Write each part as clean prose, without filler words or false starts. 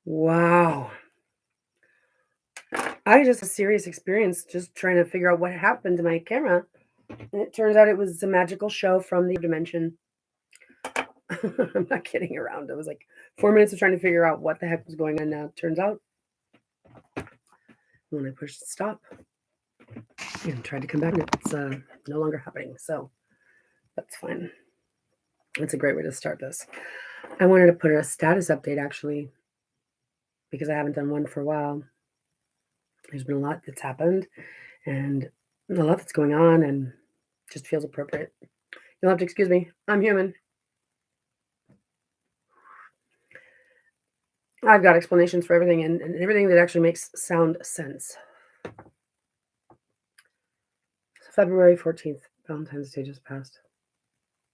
Wow. I just a serious experience just trying to figure out what happened to my camera. And it turns out it was a magical show from the dimension. I'm not kidding around. It was like 4 minutes of trying to figure out what the heck was going on now. Turns out when I pushed stop and tried to come back, it's no longer happening. So that's fine. That's a great way to start this. I wanted to put a status update actually because I haven't done one for a while. There's been a lot that's happened and a lot that's going on and just feels appropriate. You'll have to excuse me. I'm human. I've got explanations for everything and everything that actually makes sound sense. So February 14th, Valentine's Day just passed.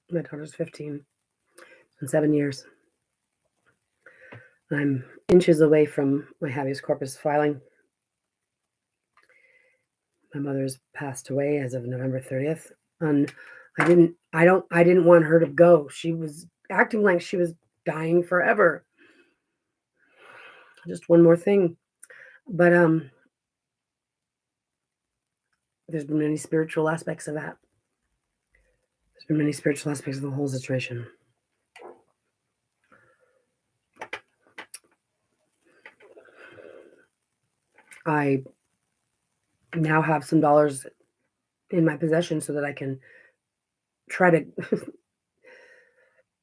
My daughter's 15. It's been 7 years. I'm inches away from my habeas corpus filing. My mother's passed away as of November 30th. And I didn't want her to go. She was acting like she was dying forever. Just one more thing. But there's been many spiritual aspects of that. There's been many spiritual aspects of the whole situation. I now have some dollars in my possession so that I can try to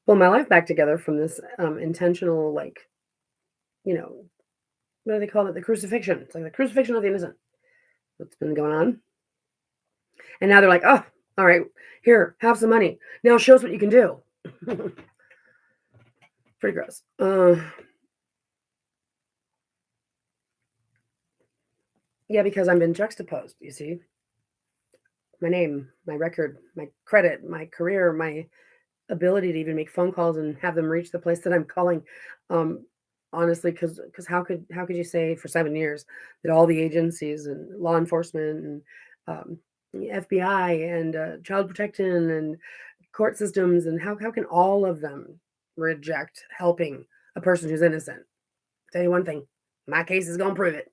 pull my life back together from this intentional, like, you know, what do they call it? The crucifixion. It's like the crucifixion of the innocent. What's been going on? And now they're like, oh, all right, here, have some money. Now show us what you can do. Pretty gross. Yeah, because I've been juxtaposed, you see. My name, my record, my credit, my career, my ability to even make phone calls and have them reach the place that I'm calling. Um, honestly, because how could you say for 7 years that all the agencies and law enforcement and the FBI and child protection and court systems and how can all of them reject helping a person who's innocent? Tell you one thing, my case is gonna prove it.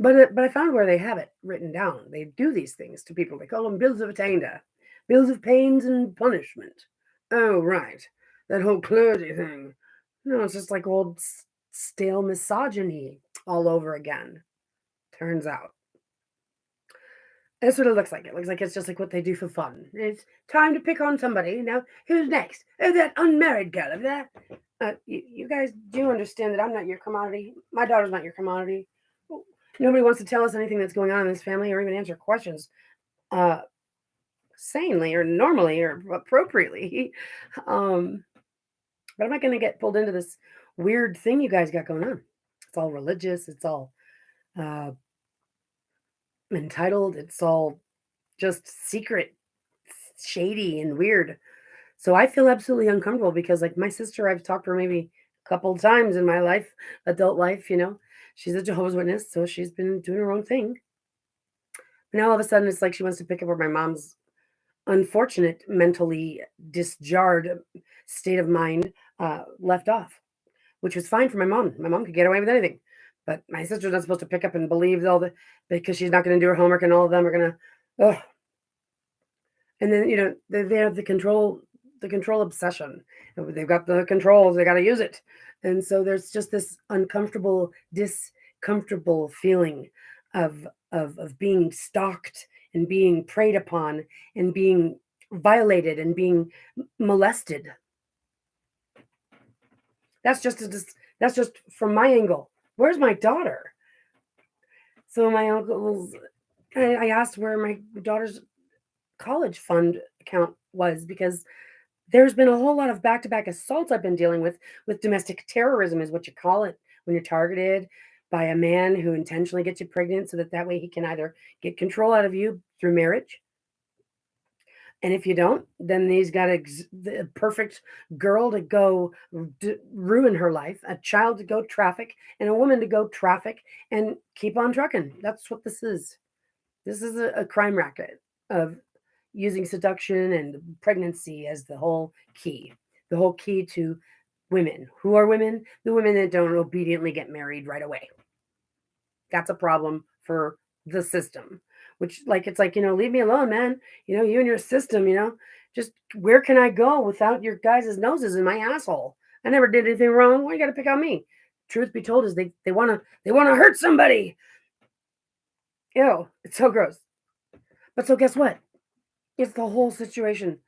But I found where they have it written down. They do these things to people. They call them bills of attainder, bills of pains and punishment. Oh, right. That whole clergy thing. No, it's just like old stale misogyny all over again. Turns out. That's what it looks like. It looks like it's just like what they do for fun. It's time to pick on somebody. Now, who's next? Oh, that unmarried girl over there. You guys do understand that I'm not your commodity. My daughter's not your commodity. Nobody wants to tell us anything that's going on in this family or even answer questions uh, sanely or normally or appropriately. Um, but I'm not going to get pulled into this weird thing you guys got going on. It's all religious. It's all uh, entitled. It's all just secret, shady, and weird. So I feel absolutely uncomfortable because, like, my sister, I've talked to her maybe a couple of times in my life, adult life, she's a Jehovah's Witness, so she's been doing her own thing. And all of a sudden, it's like she wants to pick up where my mom's unfortunate, mentally disjarred state of mind left off, which was fine for my mom. My mom could get away with anything. But my sister's not supposed to pick up and believe all the because she's not going to do her homework and all of them are going to, oh, and then they have the control obsession. They've got the controls, they got to use it, and so there's just this uncomfortable, discomfortable feeling of of being stalked and being preyed upon and being violated and being molested. That's just from my angle. Where's my daughter? So my uncle's. I asked where my daughter's college fund account was because there's been a whole lot of back-to-back assaults I've been dealing with domestic terrorism is what you call it when you're targeted by a man who intentionally gets you pregnant so that way he can either get control out of you through marriage, and if you don't, then he's got the perfect girl to go ruin her life, a child to go traffic, and a woman to go traffic and keep on trucking. That's what this is. This is a crime racket of using seduction and pregnancy as the whole key to women. Who are women? The women that don't obediently get married right away. That's a problem for the system. Which, like, it's like, leave me alone, man. You and your system, just where can I go without your guys' noses in my asshole? I never did anything wrong. Why you gotta pick on me? Truth be told is they wanna hurt somebody. Ew, it's so gross. But so guess what? It's the whole situation.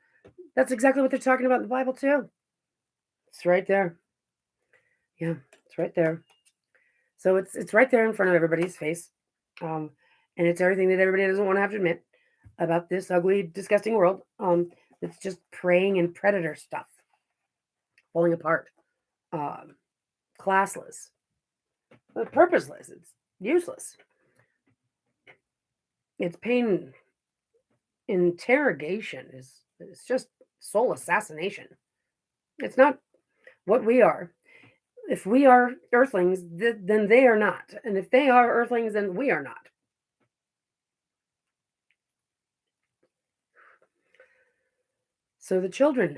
That's exactly what they're talking about in the Bible too. It's right there. Yeah, it's right there. So it's right there in front of everybody's face. Um, and it's everything that everybody doesn't want to have to admit about this ugly, disgusting world. It's just preying and predator stuff, falling apart, um, classless, but purposeless. It's useless. It's pain interrogation. It's just soul assassination. It's not what we are. If we are earthlings, then they are not. And if they are earthlings, then we are not. So the children,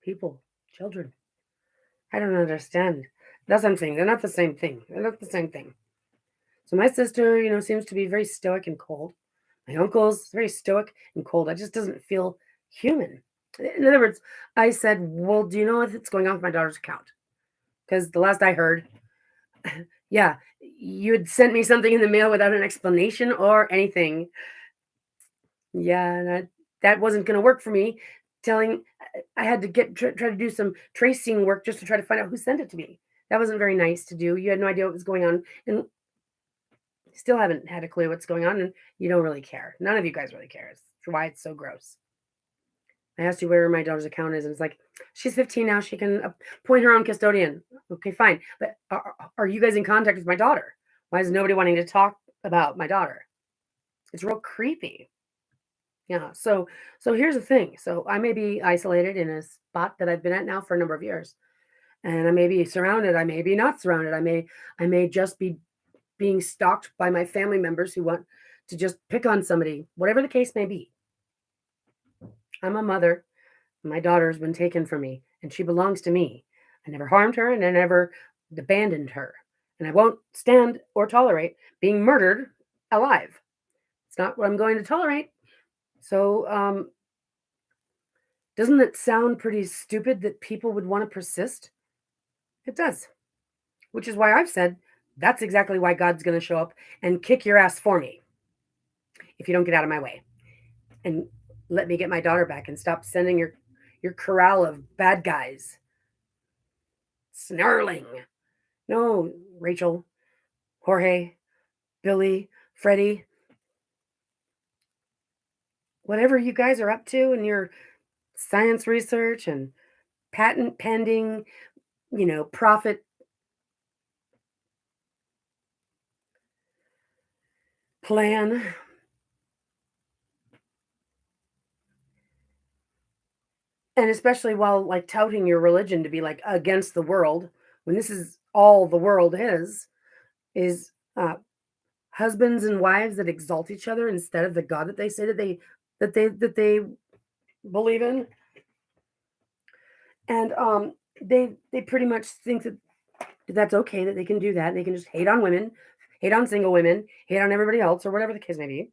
people, children, I don't understand. That's what I'm saying. They're not the same thing. They're not the same thing. So my sister, seems to be very stoic and cold. My uncle's very stoic and cold. It just doesn't feel human. In other words, I said, well, do you know what's going on with my daughter's account? Because the last I heard, yeah, you had sent me something in the mail without an explanation or anything. Yeah, that wasn't going to work for me. Telling I had to try to do some tracing work just to try to find out who sent it to me. That wasn't very nice to do. You had no idea what was going on, and still haven't had a clue what's going on, and you don't really care. None of you guys really cares. For why it's so gross. I asked you where my daughter's account is, and it's like she's 15 now. She can appoint her own custodian. Okay, fine. But are you guys in contact with my daughter? Why is nobody wanting to talk about my daughter? It's real creepy. Yeah. So here's the thing. So I may be isolated in a spot that I've been at now for a number of years. And I may be surrounded, I may be not surrounded. I may just be being stalked by my family members who want to just pick on somebody, whatever the case may be. I'm a mother. My daughter's been taken from me and she belongs to me. I never harmed her and I never abandoned her. And I won't stand or tolerate being murdered alive. It's not what I'm going to tolerate. So doesn't it sound pretty stupid that people would want to persist? It does, which is why I've said that's exactly why God's going to show up and kick your ass for me if you don't get out of my way and let me get my daughter back and stop sending your corral of bad guys snarling. No, Rachel, Jorge, Billy, Freddie, whatever you guys are up to in your science research and patent pending, profit plan. And especially while like touting your religion to be like against the world, when this is all the world is husbands and wives that exalt each other instead of the God that they say that they believe in. And they pretty much think that that's okay, that they can do that. They can just hate on women, hate on single women, hate on everybody else, or whatever the case may be.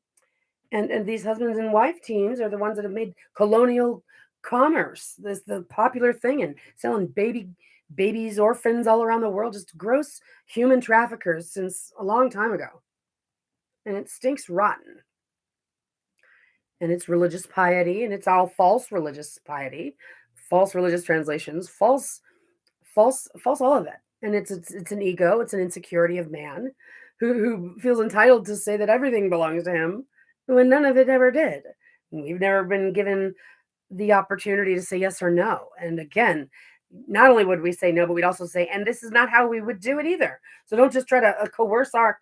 And these husbands and wife teams are the ones that have made colonial commerce this the popular thing and selling babies, orphans all around the world, just gross human traffickers since a long time ago. And it stinks rotten. And it's religious piety, and it's all false religious piety, false religious translations, false all of it. And it's an ego, it's an insecurity of man who feels entitled to say that everything belongs to him when none of it ever did. We've never been given the opportunity to say yes or no. And again, not only would we say no, but we'd also say, and this is not how we would do it either. So don't just try to coerce our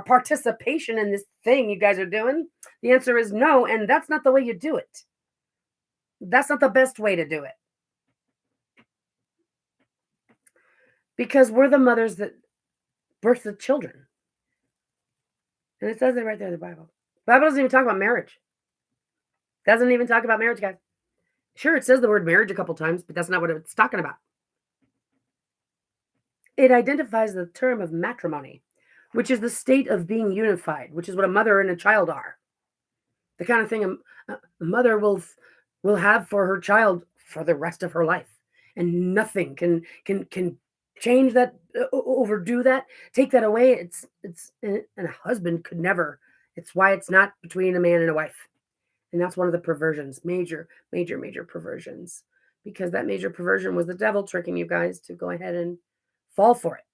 participation in this thing you guys are doing. The answer is no, and that's not the way you do it. That's not the best way to do it. Because we're the mothers that birth the children. And it says it right there in the Bible. The Bible doesn't even talk about marriage. Doesn't even talk about marriage, guys. Sure, it says the word marriage a couple times, but that's not what it's talking about. It identifies the term of matrimony, which is the state of being unified, which is what a mother and a child are. The kind of thing a mother will have for her child for the rest of her life, and nothing can change that, overdo that, take that away. It's and a husband could never. It's why it's not between a man and a wife, and that's one of the perversions, major perversions, because that major perversion was the devil tricking you guys to go ahead and fall for it,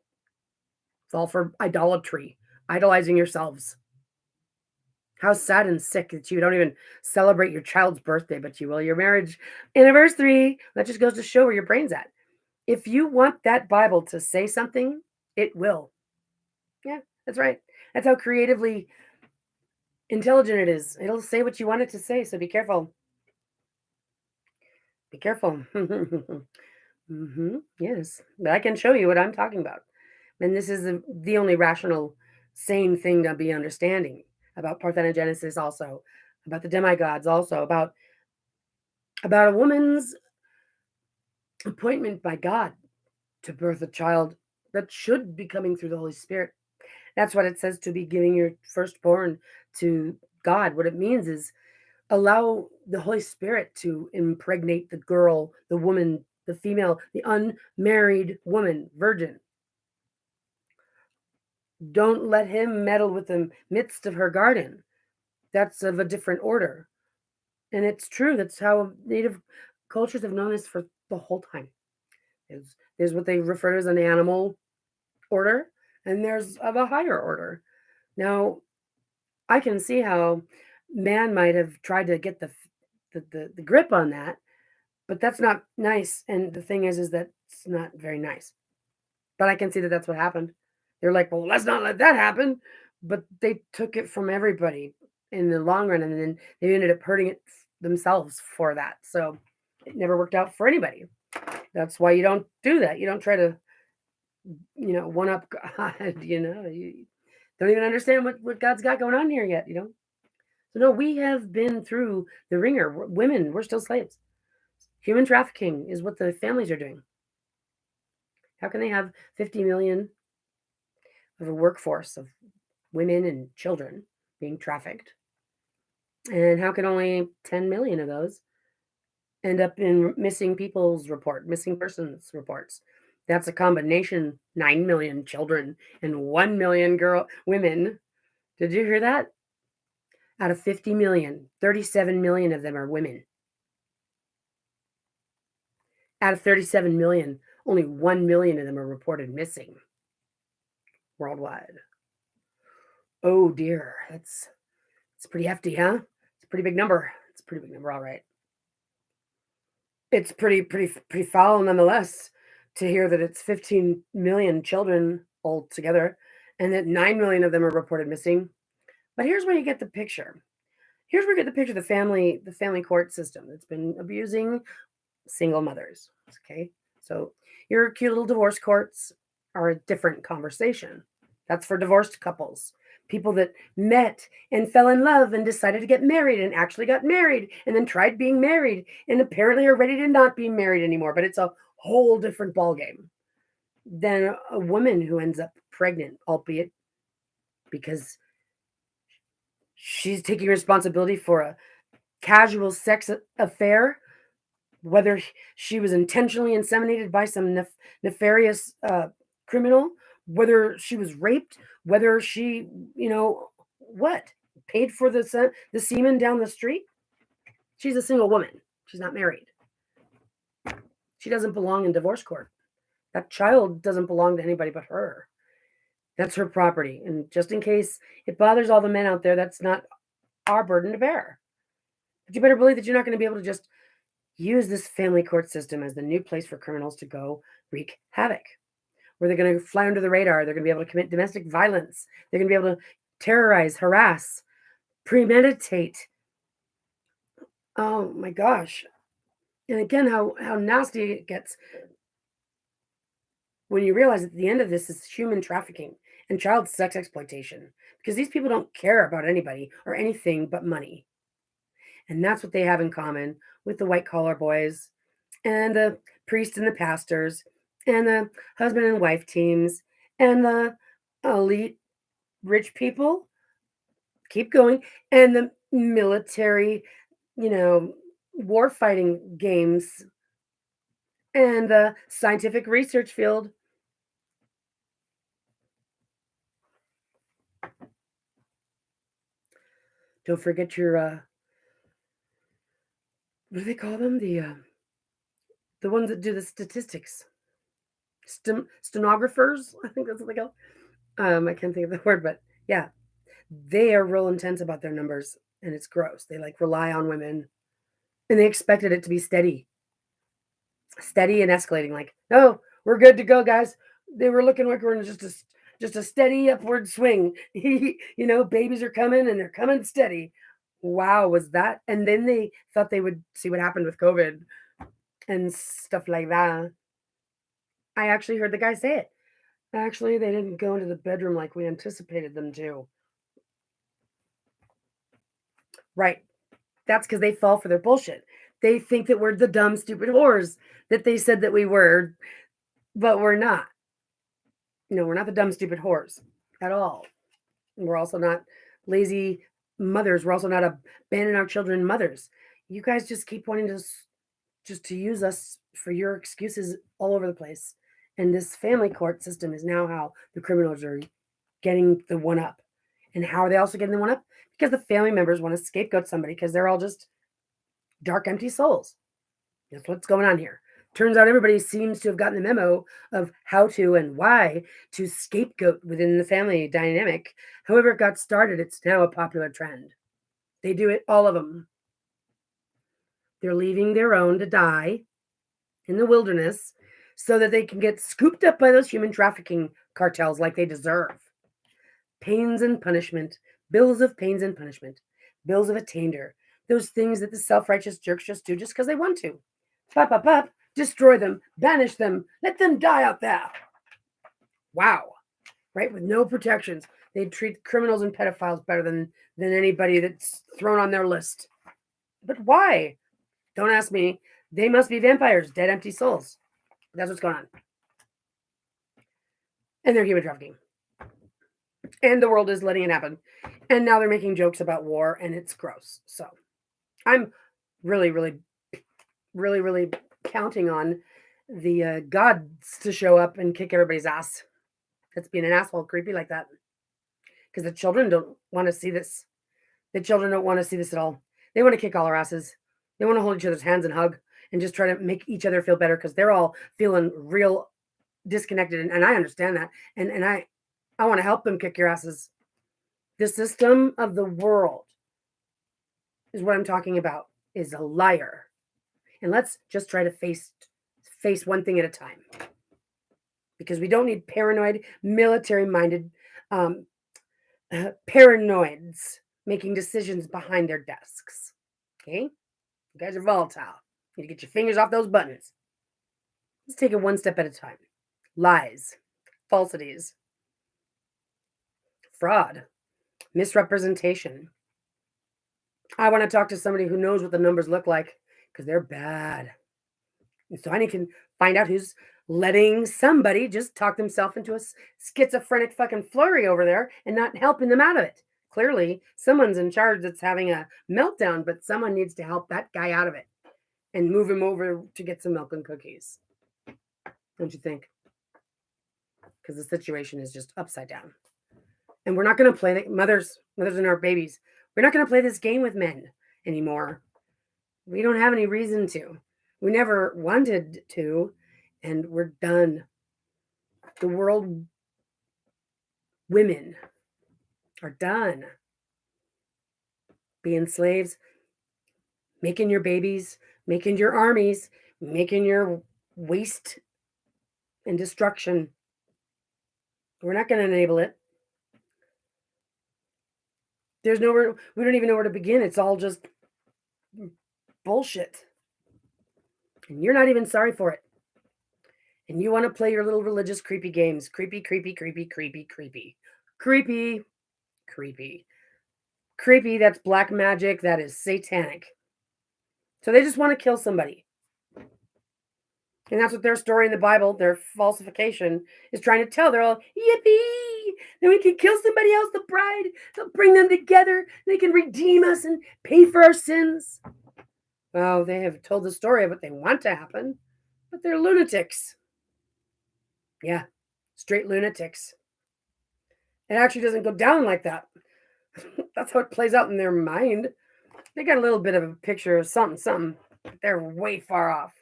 fall for idolatry, idolizing yourselves. How sad and sick that you don't even celebrate your child's birthday, but you will your marriage anniversary. That just goes to show where your brain's at. If you want that Bible to say something, it will. Yeah, that's right. That's how creatively intelligent it is. It'll say what you want it to say, so be careful. Be careful. Yes, but I can show you what I'm talking about. And this is the only rational, sane thing to be understanding about parthenogenesis, also about the demigods, also about a woman's appointment by God to birth a child that should be coming through the Holy Spirit. That's what it says, to be giving your firstborn to God. What it means is allow the Holy Spirit to impregnate the girl, the woman, the female, the unmarried woman, virgin. Don't let him meddle with the midst of her garden. That's of a different order. And it's true. That's how Native cultures have known this for the whole time. There's what they refer to as an animal order, and there's of a higher order. Now, I can see how man might have tried to get the grip on that, but that's not nice. And the thing is that it's not very nice. But I can see that that's what happened. They're like, well, let's not let that happen. But they took it from everybody in the long run, and then they ended up hurting it themselves for that. So it never worked out for anybody. That's why you don't do that. You don't try to, one up God. You don't even understand what God's got going on here yet. So no, we have been through the ringer. Women, we're still slaves. Human trafficking is what the families are doing. How can they have 50 million of a workforce of women and children being trafficked? And how can only 10 million of those end up in missing persons reports? That's a combination, 9 million children and 1 million women. Did you hear that? Out of 50 million, 37 million of them are women. Out of 37 million, only 1 million of them are reported missing worldwide. Oh dear, it's pretty hefty, huh? It's a pretty big number. It's a pretty big number, all right. It's pretty foul nonetheless to hear that it's 15 million children altogether and that 9 million of them are reported missing. But here's where you get the picture. Here's where you get the picture of the family court system that's been abusing single mothers. Okay. So your cute little divorce courts are a different conversation. That's for divorced couples, people that met and fell in love and decided to get married and actually got married and then tried being married and apparently are ready to not be married anymore. But it's a whole different ballgame than a woman who ends up pregnant, albeit because she's taking responsibility for a casual sex affair, whether she was intentionally inseminated by some nefarious criminal, whether she was raped, whether she, what, paid for the semen down the street. She's a single woman. She's not married. She doesn't belong in divorce court. That child doesn't belong to anybody but her. That's her property. And just in case it bothers all the men out there, that's not our burden to bear. But you better believe that you're not going to be able to just use this family court system as the new place for criminals to go wreak havoc, where they're going to fly under the radar. They're going to be able to commit domestic violence. They're going to be able to terrorize, harass, premeditate. Oh my gosh. And again, how nasty it gets when you realize at the end of this is human trafficking and child sex exploitation, because these people don't care about anybody or anything but money. And that's what they have in common with the white collar boys and the priests and the pastors and the husband and wife teams and the elite rich people. Keep going. And the military, you know, war fighting games and the scientific research field. Don't forget your what do they call them? The ones that do the statistics. Stenographers, I think that's what they call. I can't think of the word, but yeah, they are real intense about their numbers, and it's gross. They like rely on women, and they expected it to be steady and escalating. Like, no, we're good to go, guys. They were looking like we're in just a steady upward swing. Babies are coming and they're coming steady. Wow, was that? And then they thought they would see what happened with COVID and stuff like that. I actually heard the guy say it. Actually, they didn't go into the bedroom like we anticipated them to. Right. That's because they fall for their bullshit. They think that we're the dumb, stupid whores that they said that we were, but we're not. No, we're not the dumb, stupid whores at all. We're also not lazy mothers. We're also not abandoning our children mothers. You guys just keep wanting to just to use us for your excuses all over the place. And this family court system is now how the criminals are getting the one up. And how are they also getting the one up? Because the family members want to scapegoat somebody because they're all just dark, empty souls. That's what's going on here. Turns out everybody seems to have gotten the memo of how to and why to scapegoat within the family dynamic. However, it got started, it's now a popular trend. They do it, all of them. They're leaving their own to die in the wilderness so that they can get scooped up by those human trafficking cartels like they deserve. Pains and punishment, bills of pains and punishment, bills of attainder, those things that the self-righteous jerks just do just because they want to. Pop, pop, pop, destroy them, banish them, let them die out there. Wow. Right? With no protections. They treat criminals and pedophiles better than anybody that's thrown on their list. But why? Don't ask me. They must be vampires, dead, empty souls. That's what's going on. And they're human trafficking. And the world is letting it happen. And now they're making jokes about war, and it's gross. So I'm really, really, really, really counting on the gods to show up and kick everybody's ass that's being an asshole creepy like that. Because the children don't want to see this. The children don't want to see this at all. They want to kick all our asses. They want to hold each other's hands and hug and just try to make each other feel better because they're all feeling real disconnected. And I understand that. And I want to help them kick your asses. The system of the world is what I'm talking about, is a liar. And let's just try to face one thing at a time. Because we don't need paranoid, military-minded paranoids making decisions behind their desks. Okay? You guys are volatile. You need to get your fingers off those buttons. Let's take it one step at a time. Lies, falsities, fraud, misrepresentation. I want to talk to somebody who knows what the numbers look like because they're bad. And so I can find out who's letting somebody just talk themselves into a schizophrenic fucking flurry over there and not helping them out of it. Clearly, someone's in charge that's having a meltdown, but someone needs to help that guy out of it and move him over to get some milk and cookies. Don't you think? Because the situation is just upside down. And we're not going to play the mothers and our babies. We're not going to play this game with men anymore. We don't have any reason to. We never wanted to, and we're done. The world women are done being slaves, making your babies, making your armies, making your waste and destruction. We're not going to enable it. We don't even know where to begin. It's all just bullshit. And you're not even sorry for it. And you want to play your little religious creepy games. Creepy, creepy, creepy, creepy, creepy. Creepy, creepy. Creepy, that's black magic. That is satanic. So they just want to kill somebody. And that's what their story in the Bible, their falsification, is trying to tell. They're all, yippee! Then we can kill somebody else, the bride. They'll bring them together. They can redeem us and pay for our sins. Well, they have told the story of what they want to happen, but they're lunatics. Yeah, straight lunatics. It actually doesn't go down like that. That's how it plays out in their mind. They got a little bit of a picture of something, something, but they're way far off.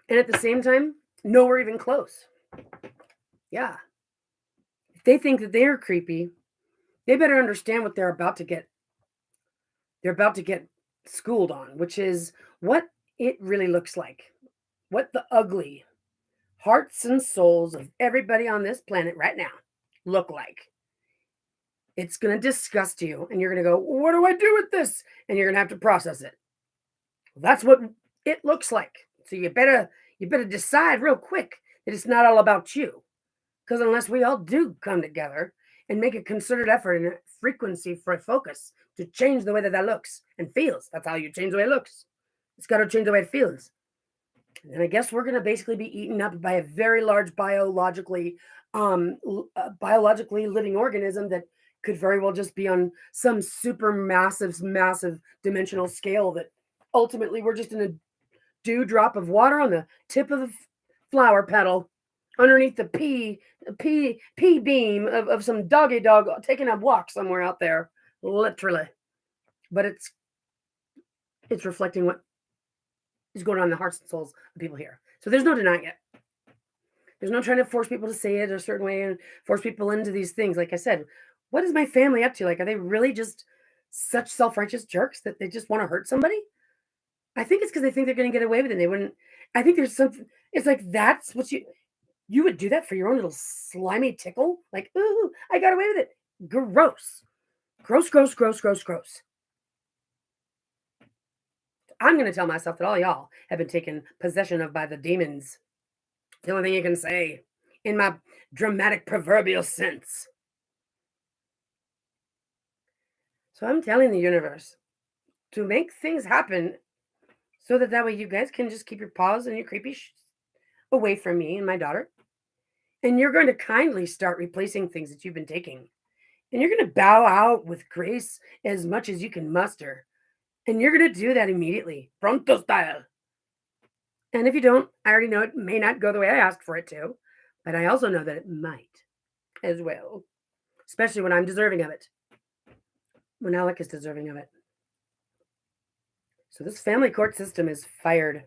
And at the same time, nowhere even close. Yeah. If they think that they're creepy, they better understand what they're about to get. They're about to get schooled on, which is what it really looks like. What the ugly hearts and souls of everybody on this planet right now look like. It's going to disgust you, and you're going to go, what do I do with this? And you're going to have to process it. That's what it looks like. So you better decide real quick that it's not all about you. Because unless we all do come together and make a concerted effort and a frequency for a focus to change the way that looks and feels, that's how you change the way it looks. It's got to change the way it feels. And I guess we're going to basically be eaten up by a very large biologically living organism that could very well just be on some super massive dimensional scale that ultimately we're just in a dewdrop of water on the tip of the flower petal underneath the pea beam of some doggy dog taking a walk somewhere out there, literally. But it's reflecting what is going on in the hearts and souls of people here. So there's no denying it. There's no trying to force people to say it a certain way and force people into these things. Like I said, what is my family up to? Like, are they really just such self-righteous jerks that they just want to hurt somebody? I think it's because they think they're going to get away with it. They wouldn't. I think there's something. It's like that's what you would do that for your own little slimy tickle. Like, ooh, I got away with it. Gross, gross. I'm going to tell myself that all y'all have been taken possession of by the demons. The only thing you can say in my dramatic proverbial sense. So I'm telling the universe to make things happen so that way you guys can just keep your paws and your creepy away from me and my daughter. And you're going to kindly start replacing things that you've been taking. And you're going to bow out with grace as much as you can muster. And you're going to do that immediately, pronto style. And if you don't, I already know it may not go the way I asked for it to, but I also know that it might as well, especially when I'm deserving of it, when Alec is deserving of it. So this family court system is fired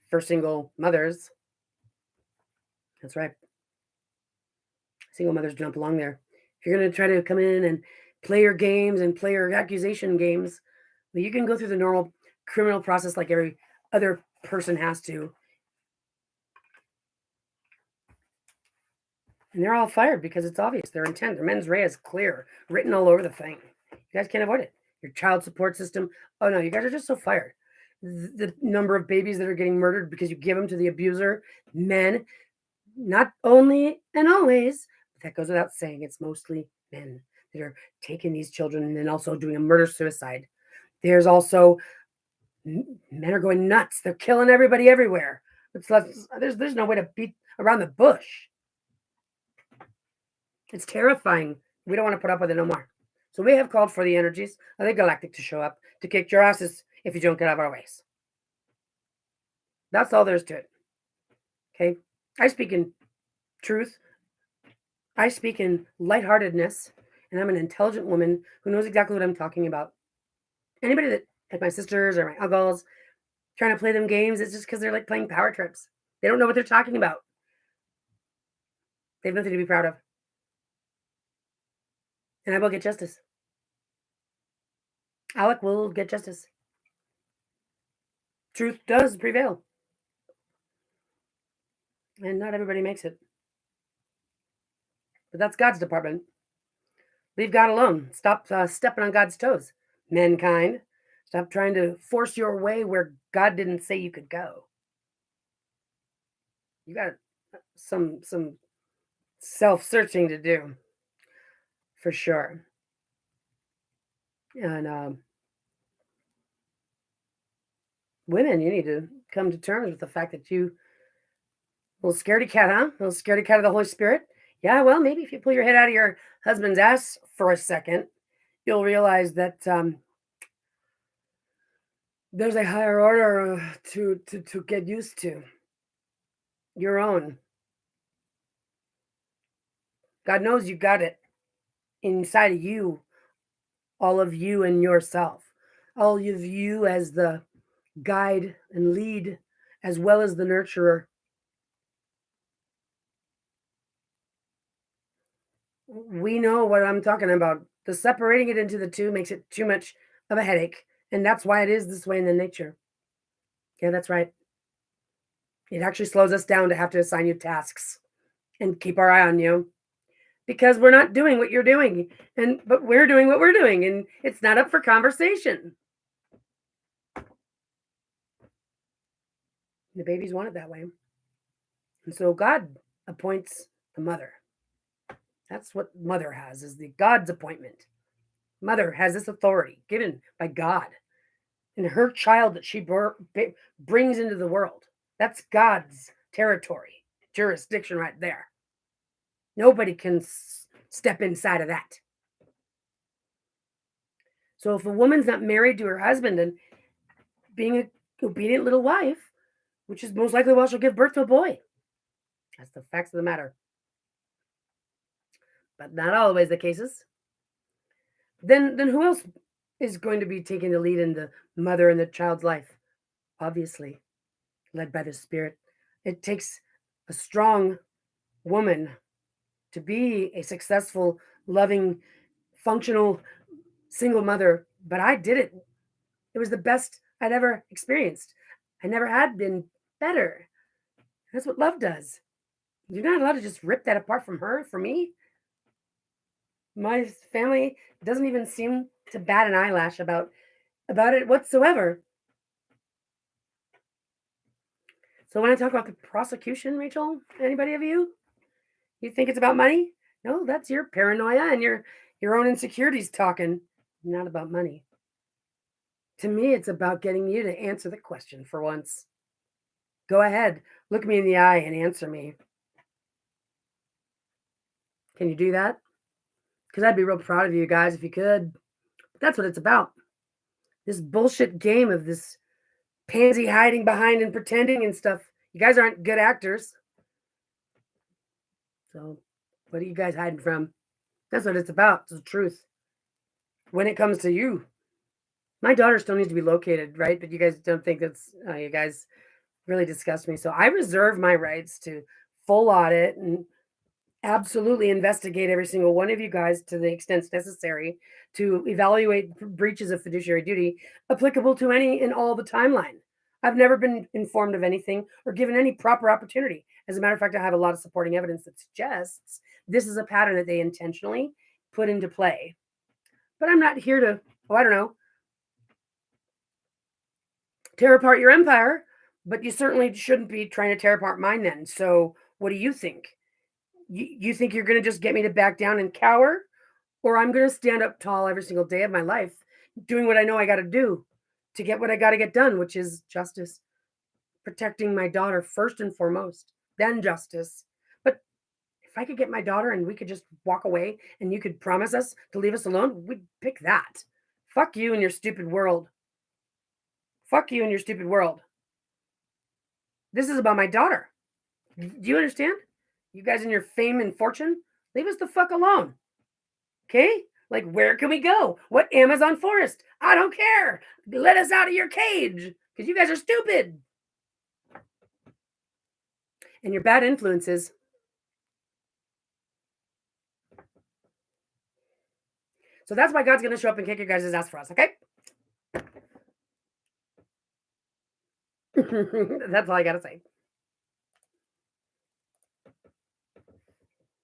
for single mothers. That's right. Single mothers jump along there. If you're going to try to come in and play your games and play your accusation games, well, you can go through the normal criminal process like every other person has to. And they're all fired because it's obvious. Their intent, their mens rea is clear, written all over the thing. You guys can't avoid it. Your child support system. Oh no, you guys are just so fired. The number of babies that are getting murdered because you give them to the abuser, men, not only and always, but that goes without saying, it's mostly men that are taking these children and then also doing a murder suicide. There's also men are going nuts. They're killing everybody everywhere. There's no way to beat around the bush. It's terrifying. We don't want to put up with it no more. So we have called for the energies of the galactic to show up to kick your asses if you don't get out of our ways. That's all there is to it. Okay? I speak in truth. I speak in lightheartedness, and I'm an intelligent woman who knows exactly what I'm talking about. Anybody that, like my sisters or my uncles, trying to play them games, it's just because they're like playing power trips. They don't know what they're talking about. They have nothing to be proud of. And I will get justice. Alec will get justice. Truth does prevail. And not everybody makes it. But that's God's department. Leave God alone. Stop stepping on God's toes, mankind. Stop trying to force your way where God didn't say you could go. You got some self-searching to do, for sure. And women, you need to come to terms with the fact that you little scaredy cat, huh? Little scaredy cat of the Holy Spirit. Yeah, well, maybe if you pull your head out of your husband's ass for a second, you'll realize that there's a higher order to get used to. Your own. God knows you got it inside of you, all of you and yourself, all of you as the guide and lead, as well as the nurturer. We know what I'm talking about. The separating it into the two makes it too much of a headache. And that's why it is this way in the nature. Yeah, that's right. It actually slows us down to have to assign you tasks and keep our eye on you because we're not doing what you're doing. But we're doing what we're doing, and it's not up for conversation. The babies want it that way. And so God appoints the mother. That's what mother has, is the God's appointment. Mother has this authority given by God and her child that she brings into the world. That's God's territory, jurisdiction right there. Nobody can step inside of that. So if a woman's not married to her husband and being an obedient little wife, which is most likely why she'll give birth to a boy, that's the facts of the matter. But not always the cases. Then who else is going to be taking the lead in the mother and the child's life? Obviously, led by the Spirit. It takes a strong woman to be a successful, loving, functional single mother. But I did it. It was the best I'd ever experienced. I never had been better. That's what love does. You're not allowed to just rip that apart from her, for me. My family doesn't even seem to bat an eyelash about it whatsoever. So when I talk about the prosecution, Rachel, anybody of you, you think it's about money? No, that's your paranoia and your own insecurities talking, not about money. To me, it's about getting you to answer the question for once. Go ahead, look me in the eye and answer me. Can you do that? Because I'd be real proud of you guys if you could. But that's what it's about. This bullshit game of this pansy hiding behind and pretending and stuff. You guys aren't good actors. So what are you guys hiding from? That's what it's about. It's the truth. When it comes to you, my daughter still needs to be located, right? But you guys don't think that's, you guys really disgust me. So I reserve my rights to full audit and absolutely investigate every single one of you guys to the extent necessary to evaluate breaches of fiduciary duty applicable to any and all the timeline. I've never been informed of anything or given any proper opportunity. As a matter of fact, I have a lot of supporting evidence that suggests this is a pattern that they intentionally put into play. But I'm not here to, I don't know, tear apart your empire, but you certainly shouldn't be trying to tear apart mine then. So what do you think? You think you're going to just get me to back down and cower? Or I'm going to stand up tall every single day of my life, doing what I know I got to do to get what I got to get done, which is justice, protecting my daughter first and foremost, then justice. But if I could get my daughter and we could just walk away and you could promise us to leave us alone, we'd pick that. Fuck you and your stupid world. Fuck you and your stupid world. This is about my daughter. Do you understand? You guys and your fame and fortune, leave us the fuck alone. Okay? Like, where can we go? What Amazon forest? I don't care. Let us out of your cage because you guys are stupid. And your bad influences. So that's why God's going to show up and kick your guys' ass for us, okay? That's all I got to say.